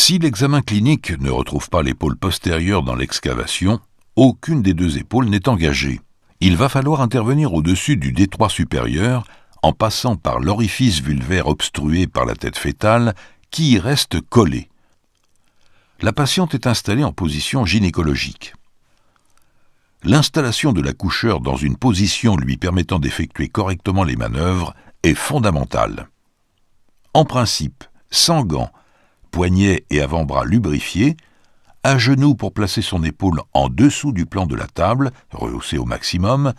Si l'examen clinique ne retrouve pas l'épaule postérieure dans l'excavation, aucune des deux épaules n'est engagée. Il va falloir intervenir au-dessus du détroit supérieur en passant par l'orifice vulvaire obstrué par la tête fœtale qui y reste collé. La patiente est installée en position gynécologique. L'installation de l'accoucheur dans une position lui permettant d'effectuer correctement les manœuvres est fondamentale. En principe, sans gants, poignets et avant-bras lubrifiés, à genoux pour placer son épaule en dessous du plan de la table, rehaussé au maximum,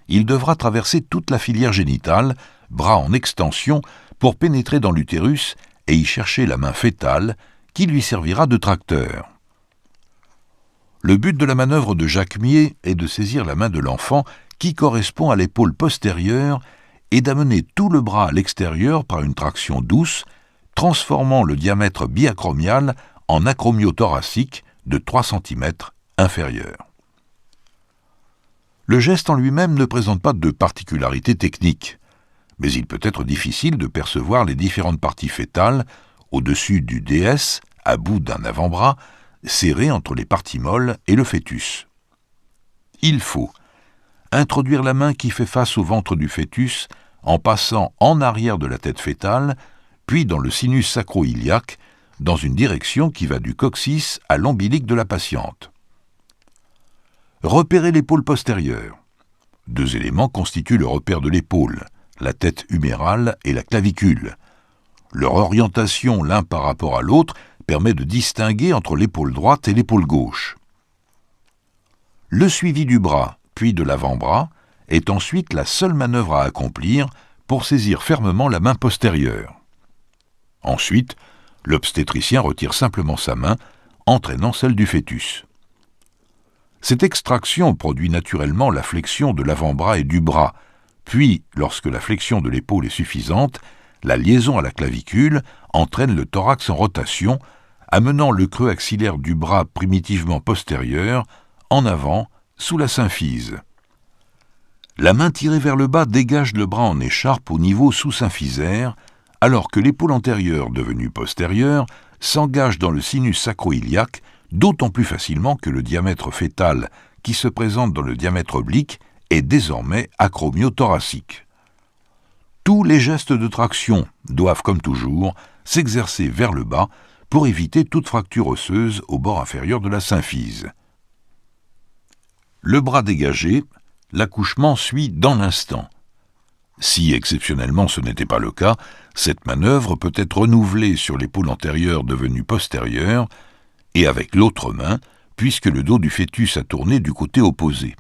il devra traverser toute la filière génitale, bras en extension, pour pénétrer dans l'utérus et y chercher la main fœtale qui lui servira de tracteur. Le but de la manœuvre de Jacquier est de saisir la main de l'enfant qui correspond à l'épaule postérieure et d'amener tout le bras à l'extérieur par une traction douce, transformant le diamètre biacromial en acromio-thoracique de 3 cm inférieur. Le geste en lui-même ne présente pas de particularité technique, mais il peut être difficile de percevoir les différentes parties fœtales au-dessus du DS, à bout d'un avant-bras, serré entre les parties molles et le fœtus. Il faut introduire la main qui fait face au ventre du fœtus en passant en arrière de la tête fœtale, puis dans le sinus sacro-iliaque, dans une direction qui va du coccyx à l'ombilic de la patiente. Repérer l'épaule postérieure. 2 éléments constituent le repère de l'épaule, la tête humérale et la clavicule. Leur orientation l'un par rapport à l'autre permet de distinguer entre l'épaule droite et l'épaule gauche. Le suivi du bras, puis de l'avant-bras, est ensuite la seule manœuvre à accomplir pour saisir fermement la main postérieure. Ensuite, l'obstétricien retire simplement sa main, entraînant celle du fœtus. Cette extraction produit naturellement la flexion de l'avant-bras et du bras, puis, lorsque la flexion de l'épaule est suffisante, la liaison à la clavicule entraîne le thorax en rotation, amenant le creux axillaire du bras primitivement postérieur en avant, sous la symphyse. La main tirée vers le bas dégage le bras en écharpe au niveau sous-symphysaire, alors que l'épaule antérieure, devenue postérieure, s'engage dans le sinus sacro-iliaque, d'autant plus facilement que le diamètre fœtal, qui se présente dans le diamètre oblique, est désormais acromio-thoracique. Tous les gestes de traction doivent, comme toujours, s'exercer vers le bas pour éviter toute fracture osseuse au bord inférieur de la symphyse. Le bras dégagé, l'accouchement suit dans l'instant. Si exceptionnellement ce n'était pas le cas, cette manœuvre peut être renouvelée sur l'épaule antérieure devenue postérieure et avec l'autre main, puisque le dos du fœtus a tourné du côté opposé.